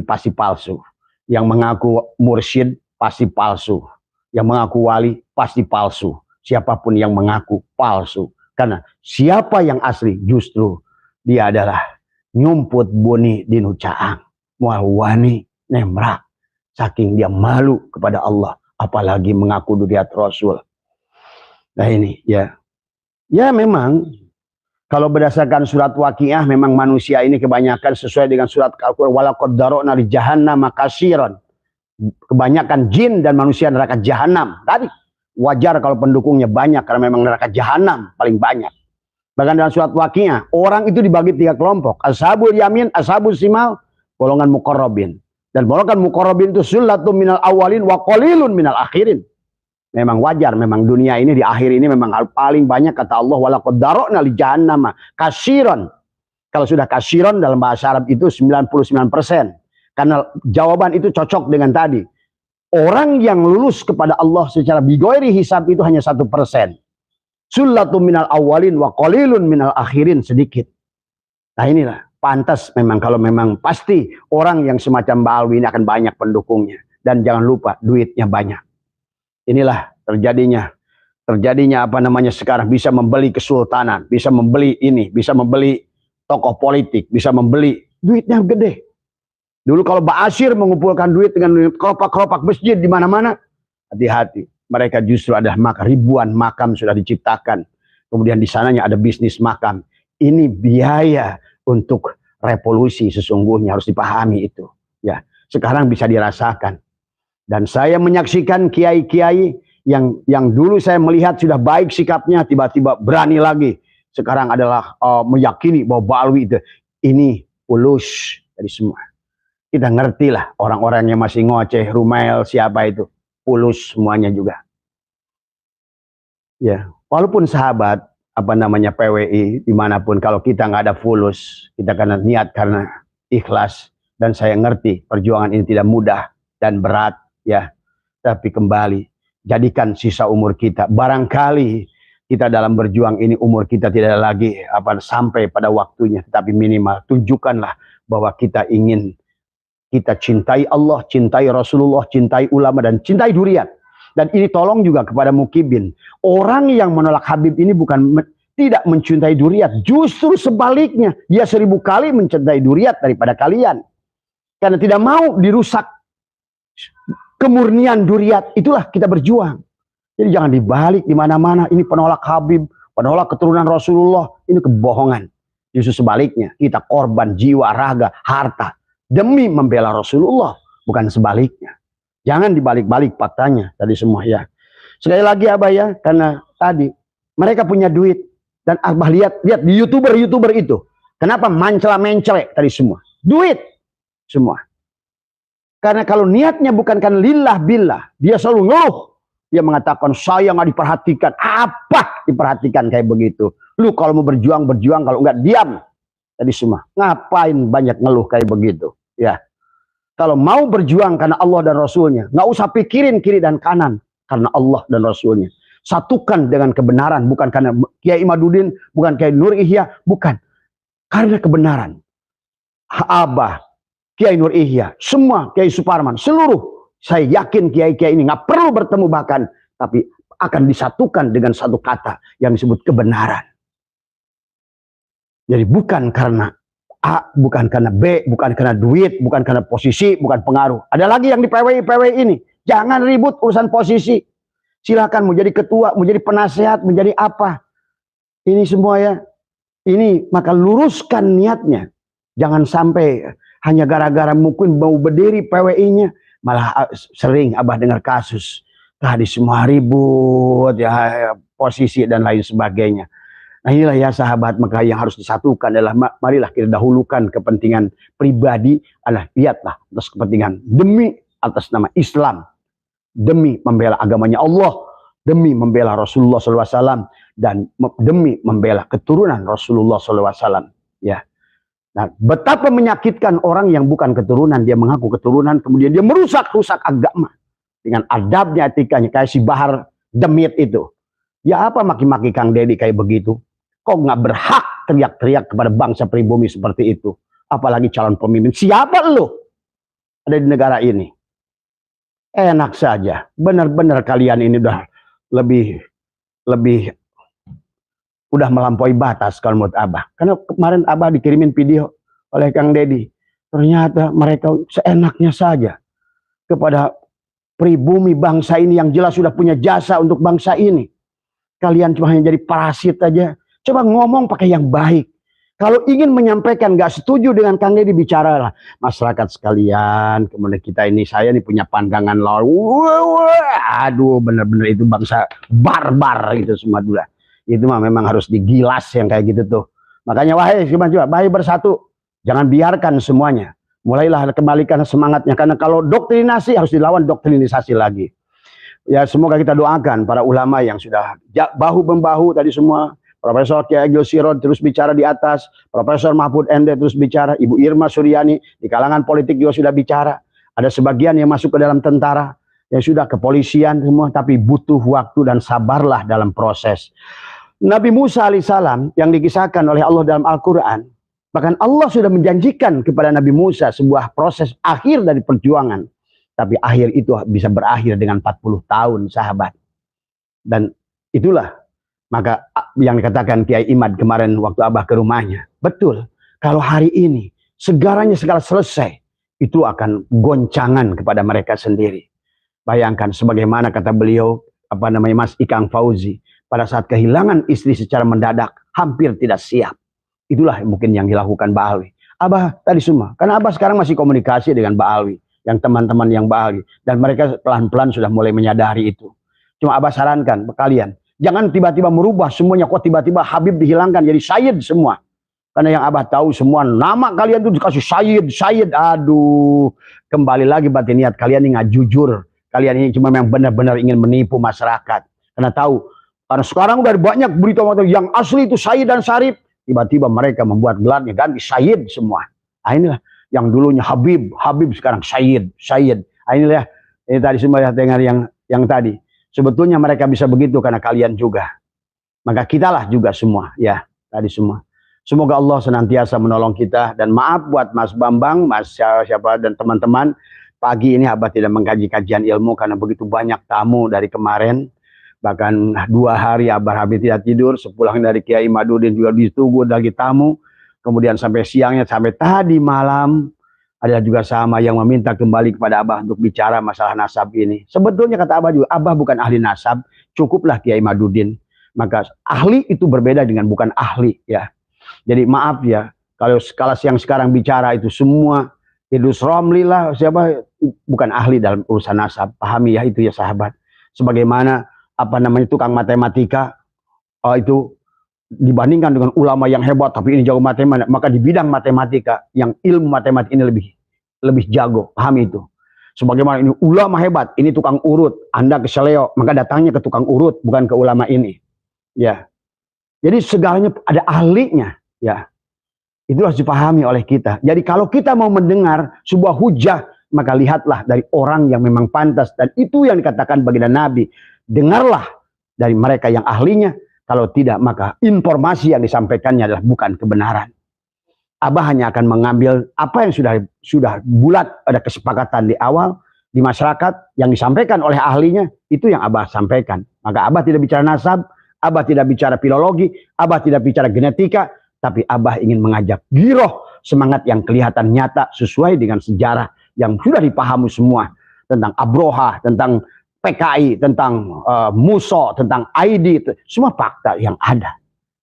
pasti palsu. Yang mengaku mursyid pasti palsu. Yang mengaku wali pasti palsu. Siapapun yang mengaku palsu. Karena siapa yang asli justru dia adalah nyumput buni dinu caang. Muawani nemrak. Saking dia malu kepada Allah. Apalagi mengaku duriat Rasul. Nah ini ya. Ya memang, kalau berdasarkan surat Waqiah, memang manusia ini kebanyakan sesuai dengan surat Al-Quran. Walaqad darokna li jahannam katsiran. Kebanyakan jin dan manusia neraka jahanam. Tadi wajar kalau pendukungnya banyak, karena memang neraka jahanam paling banyak. Bahkan dalam surat Waqiah, orang itu dibagi 3 kelompok. Ashabul yamin, ashabul simal, golongan muqarrabin. Dan golongan muqarrabin itu sullatun minal awalin wa qalilun minal akhirin. Memang wajar, memang dunia ini di akhir ini memang paling banyak kata Allah walaqad darokna li jahannam katsiran. Kalau sudah katsiran dalam bahasa Arab itu 99%. Karena jawaban itu cocok dengan tadi. Orang yang lulus kepada Allah secara bigoiri hisab itu hanya 1%. Sullatun minal awalin wa qalilun minal akhirin, sedikit. Nah inilah pantas memang kalau memang pasti orang yang semacam Mbak Alwi ini akan banyak pendukungnya. Dan jangan lupa duitnya banyak. Inilah terjadinya apa namanya sekarang, bisa membeli kesultanan, bisa membeli ini, bisa membeli tokoh politik, bisa membeli, duitnya gede. Dulu kalau Ba'asyir mengumpulkan duit dengan kelopak-kelopak masjid di mana-mana, hati-hati. Mereka justru ada ribuan makam sudah diciptakan. Kemudian di sananya ada bisnis makam. Ini biaya untuk revolusi sesungguhnya, harus dipahami itu. Ya, sekarang bisa dirasakan. Dan saya menyaksikan kiai-kiai yang dulu saya melihat sudah baik sikapnya, tiba-tiba berani lagi. Sekarang adalah meyakini bahwa Ba'alwi itu ini ulus dari semua. Kita ngerti lah orang-orang yang masih ngoceh, Rumail siapa itu, ulus semuanya juga. Ya, walaupun sahabat apa namanya PWI dimanapun, kalau kita nggak ada fulus, kita karena niat, karena ikhlas. Dan saya ngerti perjuangan ini tidak mudah dan berat. Ya, tapi kembali jadikan sisa umur kita, barangkali kita dalam berjuang ini umur kita tidak lagi sampai pada waktunya, tapi minimal tunjukkanlah bahwa kita cintai Allah, cintai Rasulullah, cintai ulama dan cintai duriat. Dan ini tolong juga kepada mukibin, orang yang menolak Habib ini bukan tidak mencintai duriat, justru sebaliknya, dia 1000 kali mencintai duriat daripada kalian, karena tidak mau dirusak kemurnian duriat. Itulah kita berjuang. Jadi jangan dibalik di mana-mana. Ini penolak Habib, penolak keturunan Rasulullah. Ini kebohongan. Justru sebaliknya, kita korban jiwa, raga, harta demi membela Rasulullah, bukan sebaliknya. Jangan dibalik-balik faktanya tadi semua ya. Sekali lagi Abah ya, karena tadi mereka punya duit dan Abah lihat di YouTuber itu. Kenapa mencela-mencela tadi semua? Duit semua. Karena kalau niatnya bukan kan lillah billah, dia selalu ngeluh. Dia mengatakan saya nggak diperhatikan. Apa diperhatikan kayak begitu? Lu kalau mau berjuang, berjuang, kalau enggak diam. Tadi semua. Ngapain banyak ngeluh kayak begitu? Ya. Kalau mau berjuang karena Allah dan Rasulnya, nggak usah pikirin kiri dan kanan, karena Allah dan Rasulnya. Satukan dengan kebenaran, bukan karena Kiai Imaduddin, bukan Kiai Nur Ihya, bukan. Karena kebenaran. Abah, Kiai Nur Ihya, semua Kiai Suparman, seluruh, saya yakin kiai-kiai ini nggak perlu bertemu bahkan, tapi akan disatukan dengan satu kata yang disebut kebenaran. Jadi bukan karena A, bukan karena B, bukan karena duit, bukan karena posisi, bukan pengaruh. Ada lagi yang di PWI ini. Jangan ribut urusan posisi. Silakan mau jadi ketua, mau jadi penasehat, menjadi apa. Ini semua ya. Ini maka luruskan niatnya. Jangan sampai hanya gara-gara mungkin mau berdiri PWI-nya. Malah sering Abah dengar kasus. Tadi semua ribut, ya posisi dan lain sebagainya. Nah inilah ya sahabat, maka yang harus disatukan adalah marilah kita dahulukan kepentingan pribadi, lihatlah atas kepentingan demi atas nama Islam, demi membela agamanya Allah, demi membela Rasulullah SAW, dan demi membela keturunan Rasulullah SAW. Ya. Nah, betapa menyakitkan orang yang bukan keturunan, dia mengaku keturunan, kemudian dia merusak-rusak agama dengan adabnya, etikanya, kayak si Bahar Demit itu. Ya apa maki-maki Kang Deddy kayak begitu? Kok nggak berhak teriak-teriak kepada bangsa pribumi seperti itu? Apalagi calon pemimpin. Siapa lu ada di negara ini? Enak saja. Benar-benar kalian ini udah lebih udah melampaui batas kalau menurut Abah. Karena kemarin Abah dikirimin video oleh Kang Deddy. Ternyata mereka seenaknya saja kepada pribumi bangsa ini yang jelas sudah punya jasa untuk bangsa ini. Kalian cuma hanya jadi parasit aja. Coba ngomong pakai yang baik. Kalau ingin menyampaikan gak setuju dengan Kang Deddy, bicaralah. Masyarakat sekalian, kemudian kita ini, saya ini punya pandangan lawan. Aduh, bener-bener itu bangsa barbar gitu semua dulu. Itu mah memang harus digilas yang kayak gitu tuh. Makanya wahai coba bayi bersatu. Jangan biarkan semuanya. Mulailah kembalikan semangatnya. Karena kalau doktrinasi harus dilawan doktrinisasi lagi. Ya semoga kita doakan para ulama yang sudah bahu-membahu tadi semua. Profesor Kiai Agil Sirot terus bicara di atas, Profesor Mahfud MD terus bicara, Ibu Irma Suryani di kalangan politik juga sudah bicara. Ada sebagian yang masuk ke dalam tentara, yang sudah kepolisian semua, tapi butuh waktu dan sabarlah dalam proses. Nabi Musa alaihissalam yang dikisahkan oleh Allah dalam Al-Quran, bahkan Allah sudah menjanjikan kepada Nabi Musa sebuah proses akhir dari perjuangan. Tapi akhir itu bisa berakhir dengan 40 tahun sahabat. Dan itulah maka yang dikatakan Kiai Imad kemarin waktu Abah ke rumahnya. Betul. Kalau hari ini segala selesai, itu akan goncangan kepada mereka sendiri. Bayangkan sebagaimana kata beliau, Mas Ikang Fauzi, pada saat kehilangan istri secara mendadak, hampir tidak siap. Itulah mungkin yang dilakukan Mbak Alwi. Abah tadi semua. Karena Abah sekarang masih komunikasi dengan Mbak Alwi. Yang teman-teman yang Mbak Alwi. Dan mereka pelan-pelan sudah mulai menyadari itu. Cuma Abah sarankan kalian, jangan tiba-tiba merubah semuanya. Kok tiba-tiba Habib dihilangkan jadi Sayyid semua. Karena yang Abah tahu semua nama kalian tuh dikasih Sayyid. Aduh. Kembali lagi berarti niat kalian ini nggak jujur. Kalian ini cuma yang benar-benar ingin menipu masyarakat. Karena tahu. Karena sekarang udah banyak berita yang asli itu Sayyid dan Syarif. Tiba-tiba mereka membuat gelarnya ganti Sayyid semua. Nah inilah yang dulunya Habib sekarang Sayyid. Nah inilah ini tadi semua dengar yang tadi. Sebetulnya mereka bisa begitu karena kalian juga. Maka kitalah juga semua. Ya, tadi semua. Semoga Allah senantiasa menolong kita. Dan maaf buat Mas Bambang, Mas siapa dan teman-teman. Pagi ini Abah tidak mengkaji kajian ilmu karena begitu banyak tamu dari kemarin. Bahkan 2 hari Abah habis tidak tidur. Sepulang dari Kiai Imaduddin juga ditunggu lagi tamu. Kemudian sampai siangnya, sampai tadi malam. Ada juga sama yang meminta kembali kepada Abah untuk bicara masalah nasab ini. Sebetulnya kata Abah juga, Abah bukan ahli nasab, cukuplah Kiai Imaduddin. Maka ahli itu berbeda dengan bukan ahli ya. Jadi maaf ya, kalau yang sekarang bicara itu semua Idrus Romli lah, siapa bukan ahli dalam urusan nasab. Pahami ya itu ya sahabat. Sebagaimana tukang matematika itu dibandingkan dengan ulama yang hebat tapi ini jago matematika, maka di bidang matematika yang ilmu matematika ini lebih jago, pahami itu. Sebagaimana ini ulama hebat, ini tukang urut, Anda ke Seleo, maka datangnya ke tukang urut bukan ke ulama ini. Ya. Jadi segalanya ada ahlinya, ya. Itu harus dipahami oleh kita. Jadi kalau kita mau mendengar sebuah hujah, maka lihatlah dari orang yang memang pantas. Dan itu yang dikatakan baginda Nabi. Dengarlah dari mereka yang ahlinya. Kalau tidak, maka informasi yang disampaikannya adalah bukan kebenaran. Abah hanya akan mengambil apa yang sudah bulat, ada kesepakatan di awal, di masyarakat, yang disampaikan oleh ahlinya, itu yang Abah sampaikan. Maka Abah tidak bicara nasab, Abah tidak bicara filologi, Abah tidak bicara genetika, tapi Abah ingin mengajak giroh, semangat yang kelihatan nyata sesuai dengan sejarah yang sudah dipahami semua. Tentang Abroha, tentang PKI, tentang Muso, tentang ID, semua fakta yang ada.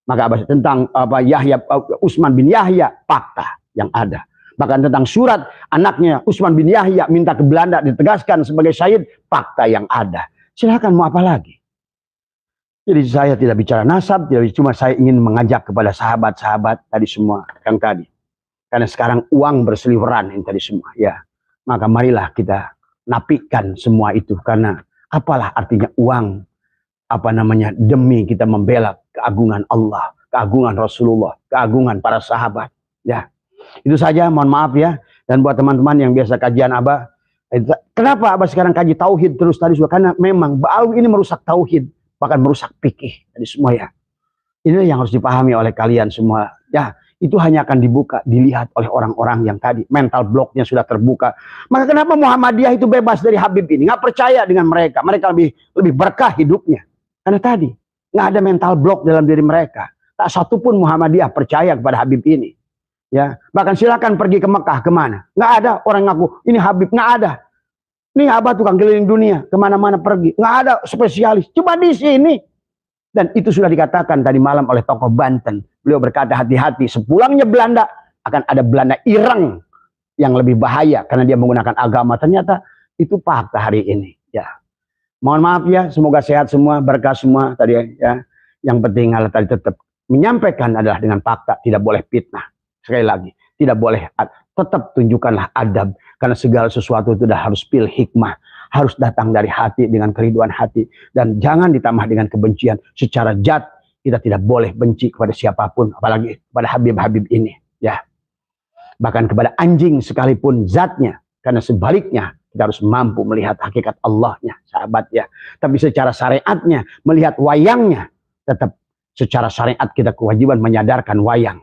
Maka tentang Yahya, Utsman bin Yahya, fakta yang ada. Bahkan tentang surat anaknya Utsman bin Yahya minta ke Belanda ditegaskan sebagai syahid, fakta yang ada. Silakan mau apa lagi? Jadi saya tidak bicara nasab, cuma saya ingin mengajak kepada sahabat-sahabat tadi semua yang tadi. Karena sekarang uang berseliweran yang tadi semua, ya. Maka marilah kita napikan semua itu, karena apalah artinya uang demi kita membela keagungan Allah, keagungan Rasulullah, keagungan para sahabat. Ya, itu saja. Mohon maaf ya. Dan buat teman-teman yang biasa kajian Abah, kenapa Abah sekarang kaji tauhid terus tadi? Karena memang bau ini merusak tauhid, bahkan merusak fikih tadi semua ya. Ini yang harus dipahami oleh kalian semua. Ya, itu hanya akan dibuka, dilihat oleh orang-orang yang tadi mental blocknya sudah terbuka. Maka kenapa Muhammadiyah itu bebas dari Habib ini? Nggak percaya dengan mereka. Mereka lebih berkah hidupnya. Karena tadi nggak ada mental block dalam diri mereka. Tak satu pun Muhammadiyah percaya kepada Habib ini. Ya, bahkan silakan pergi ke Mekah, kemana? Nggak ada orang ngaku ini Habib, nggak ada. Ini Abah tukang keliling dunia, kemana-mana pergi, nggak ada spesialis. Cuma di sini. Dan itu sudah dikatakan tadi malam oleh tokoh Banten. Beliau berkata hati-hati, sepulangnya Belanda akan ada Belanda Ireng yang lebih bahaya karena dia menggunakan agama. Ternyata itu fakta hari ini. Ya. Mohon maaf ya, semoga sehat semua, berkah semua tadi ya. Yang penting adalah tadi tetap menyampaikan adalah dengan fakta, tidak boleh fitnah. Sekali lagi, tidak boleh, tetap tunjukkanlah adab, karena segala sesuatu itu sudah harus pil hikmah, harus datang dari hati dengan keriduan hati, dan jangan ditambah dengan kebencian. Secara zat kita tidak boleh benci kepada siapapun, apalagi kepada Habib-Habib ini ya. Bahkan kepada anjing sekalipun zatnya, karena sebaliknya kita harus mampu melihat hakikat Allahnya, sahabat ya. Tapi secara syariatnya, melihat wayangnya, tetap secara syariat kita kewajiban menyadarkan wayang.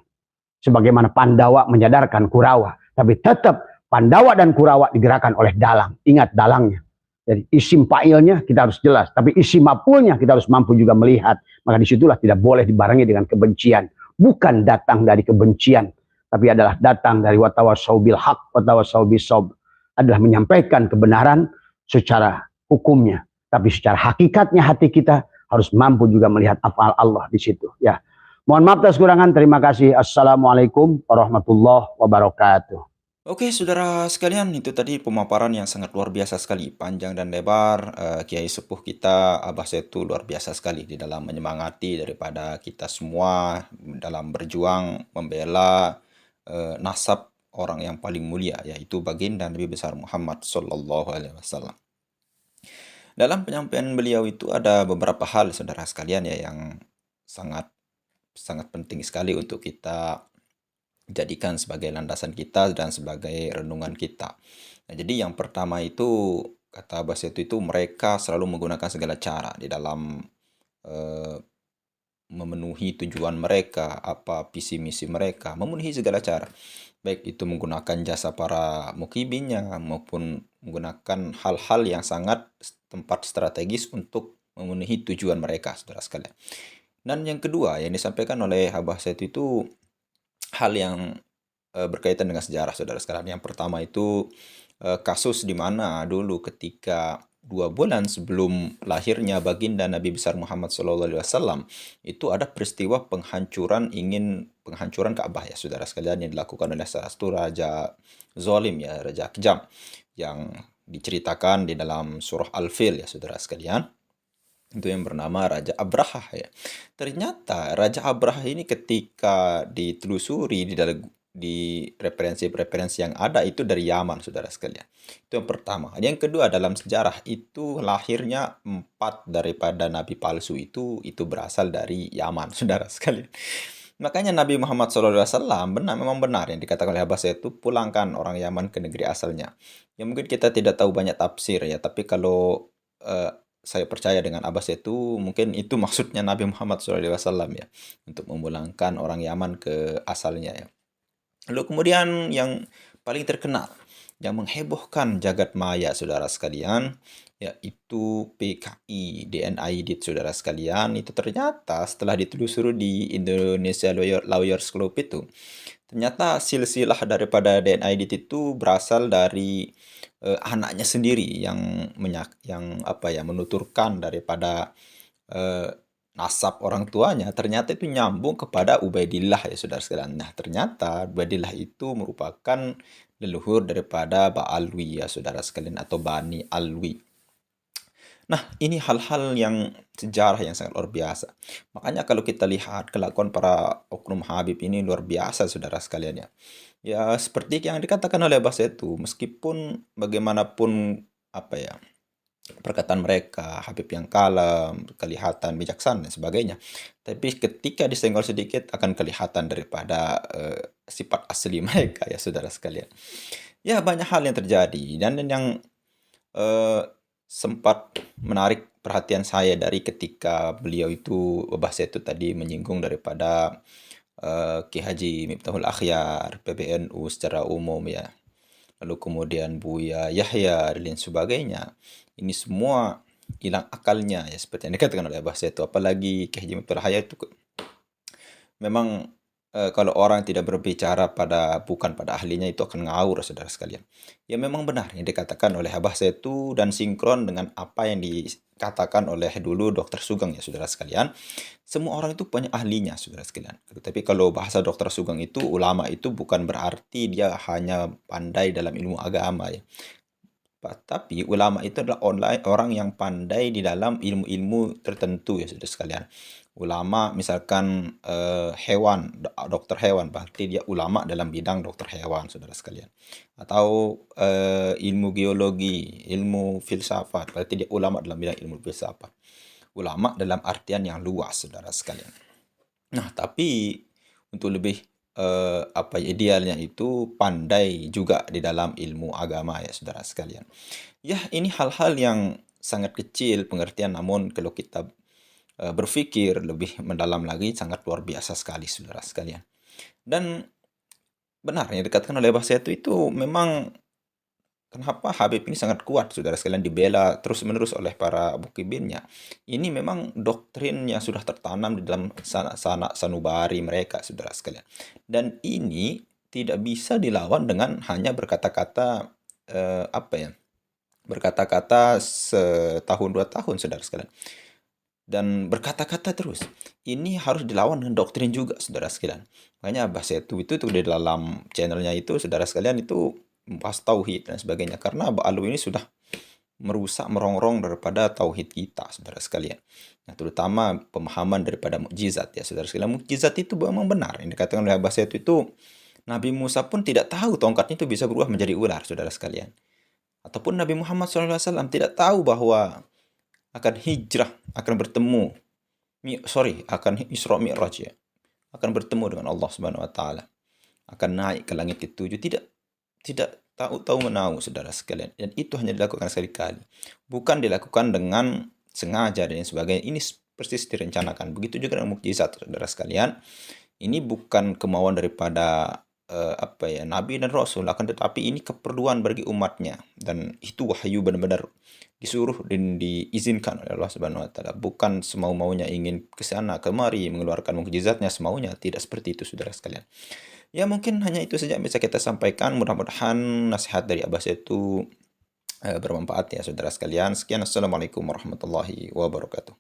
Sebagaimana Pandawa menyadarkan Kurawa. Tapi tetap Pandawa dan Kurawa digerakkan oleh dalang. Ingat dalangnya. Jadi isim fa'ilnya kita harus jelas. Tapi isim maf'ulnya kita harus mampu juga melihat. Maka disitulah tidak boleh dibarengi dengan kebencian. Bukan datang dari kebencian. Tapi adalah datang dari watawassaw bil haq, watawassaw bis sabr. Adalah menyampaikan kebenaran secara hukumnya, tapi secara hakikatnya hati kita harus mampu juga melihat afal Allah di situ ya. Mohon maaf atas kekurangan. Terima kasih. Assalamualaikum warahmatullahi wabarakatuh.
Oke, saudara sekalian, itu tadi pemaparan yang sangat luar biasa sekali, panjang dan lebar. Kiai sepuh kita, Abah Setu, luar biasa sekali di dalam menyemangati daripada kita semua dalam berjuang membela nasab orang yang paling mulia, yaitu baginda Nabi besar Muhammad Sallallahu Alaihi Wasallam. Dalam penyampaian beliau itu ada beberapa hal, saudara sekalian ya, yang sangat sangat penting sekali untuk kita jadikan sebagai landasan kita dan sebagai renungan kita. Nah, jadi yang pertama itu, kata Abah Setu itu, mereka selalu menggunakan segala cara di dalam memenuhi tujuan mereka, apa visi misi mereka, memenuhi segala cara. Baik itu menggunakan jasa para mukibinnya maupun menggunakan hal-hal yang sangat tempat strategis untuk memenuhi tujuan mereka, saudara sekalian. Dan yang kedua yang disampaikan oleh Abah Setu itu hal yang berkaitan dengan sejarah, saudara sekalian. Yang pertama itu kasus di mana dulu ketika 2 bulan sebelum lahirnya baginda Nabi besar Muhammad SAW itu ada peristiwa penghancuran Ka'bah ya, saudara sekalian, yang dilakukan oleh salah satu raja zalim ya, raja kejam, yang diceritakan di dalam surah Al-Fil ya, saudara sekalian. Itu yang bernama Raja Abraha ya. Ternyata Raja Abraha ini ketika ditelusuri di referensi-referensi yang ada itu dari Yaman, saudara sekalian. Itu yang pertama. Yang kedua, dalam sejarah itu lahirnya 4 daripada nabi palsu itu berasal dari Yaman, saudara sekalian. Makanya Nabi Muhammad SAW memang benar yang dikatakan oleh Abbas itu pulangkan orang Yaman ke negeri asalnya. Ya mungkin kita tidak tahu banyak tafsir ya, tapi kalau saya percaya dengan Abbas itu mungkin itu maksudnya Nabi Muhammad SAW ya, untuk memulangkan orang Yaman ke asalnya ya. Lalu kemudian yang paling terkenal, yang menghebohkan jagat maya saudara sekalian, yaitu PKI DNA Aidit saudara sekalian. Itu ternyata setelah ditelusuri di Indonesia Lawyers Club itu, ternyata silsilah daripada DNA Aidit itu berasal dari anaknya sendiri yang apa ya menuturkan daripada eh, nasab orang tuanya ternyata itu nyambung kepada Ubaidillah ya saudara sekalian. Nah, ternyata Ubaidillah itu merupakan leluhur daripada Ba'alwi ya saudara sekalian atau Bani Alwi. Nah, ini hal-hal yang sejarah yang sangat luar biasa. Makanya kalau kita lihat kelakuan para oknum Habib ini luar biasa saudara sekalian ya. Ya, seperti yang dikatakan oleh Abbas itu, meskipun bagaimanapun apa ya perkataan mereka, Habib yang kalem, kelihatan bijaksana dan sebagainya. Tapi ketika disenggol sedikit akan kelihatan daripada sifat asli mereka ya saudara sekalian. Ya banyak hal yang terjadi dan yang eh, sempat menarik perhatian saya dari ketika beliau itu Abbas itu tadi menyinggung daripada Ki Haji Miftahul Akhyar, PBNU secara umum ya. Lalu kemudian Buya Yahya dan lain sebagainya. Ini semua hilang akalnya ya seperti yang dikatakan oleh Abah itu. Apalagi Ki Haji Miftahul Akhyar itu memang kalau orang tidak berbicara bukan pada ahlinya itu akan ngawur saudara sekalian. Ya memang benar yang dikatakan oleh Abah itu dan sinkron dengan apa yang dikatakan oleh dulu Dokter Sugeng ya saudara sekalian. Semua orang itu punya ahlinya saudara sekalian. Tapi kalau bahasa Dokter Sugeng itu ulama itu bukan berarti dia hanya pandai dalam ilmu agama ya. Tapi ulama itu adalah orang yang pandai di dalam ilmu-ilmu tertentu ya saudara sekalian. Ulama misalkan hewan, dokter hewan, berarti dia ulama dalam bidang dokter hewan saudara sekalian. Atau ilmu geologi, ilmu filsafat, berarti dia ulama dalam bidang ilmu filsafat. Ulama dalam artian yang luas saudara sekalian. Nah, tapi untuk lebih apa ya, idealnya itu pandai juga di dalam ilmu agama ya saudara sekalian. Ya, ini hal-hal yang sangat kecil pengertian namun kalau kita berpikir lebih mendalam lagi sangat luar biasa sekali saudara sekalian. Dan benar yang dikatakan oleh Bahasa itu memang kenapa Habib ini sangat kuat, saudara sekalian, dibela terus-menerus oleh para mukibinnya. Ini memang doktrin yang sudah tertanam di dalam sanak sanubari mereka, saudara sekalian. Dan ini tidak bisa dilawan dengan hanya berkata-kata apa ya? Berkata-kata setahun 2 tahun, saudara sekalian. Dan berkata-kata terus. Ini harus dilawan dengan doktrin juga, saudara sekalian. Makanya bahasa itu di dalam channelnya itu, saudara sekalian, itu membahas tauhid dan sebagainya. Karena Ba'alu ini sudah merusak, merongrong daripada tauhid kita, saudara sekalian. Nah, terutama pemahaman daripada mukjizat ya, saudara sekalian. Mukjizat itu memang benar. Yang dikatakan oleh Abbas itu Nabi Musa pun tidak tahu tongkatnya itu bisa berubah menjadi ular, saudara sekalian. Ataupun Nabi Muhammad SAW tidak tahu bahwa akan hijrah, akan bertemu, akan Isra Mi'raj ya, akan bertemu dengan Allah Subhanahu wa taala, akan naik ke langit ketujuh. Tidak tahu menahu saudara sekalian. Dan itu hanya dilakukan sekali-kali. Bukan dilakukan dengan sengaja dan sebagainya. Ini persis direncanakan. Begitu juga dengan mukjizat saudara sekalian. Ini bukan kemauan daripada apa ya nabi dan rasul, akan tetapi ini keperluan bagi umatnya dan itu wahyu benar-benar disuruh dan diizinkan oleh Allah Subhanahu wa taala, bukan semau-maunya ingin ke sana kemari mengeluarkan mukjizatnya semaunya, tidak seperti itu saudara sekalian. Ya mungkin hanya itu saja yang bisa kita sampaikan. Mudah-mudahan nasihat dari Abbas itu bermanfaat ya saudara sekalian. Sekian, assalamualaikum warahmatullahi wabarakatuh.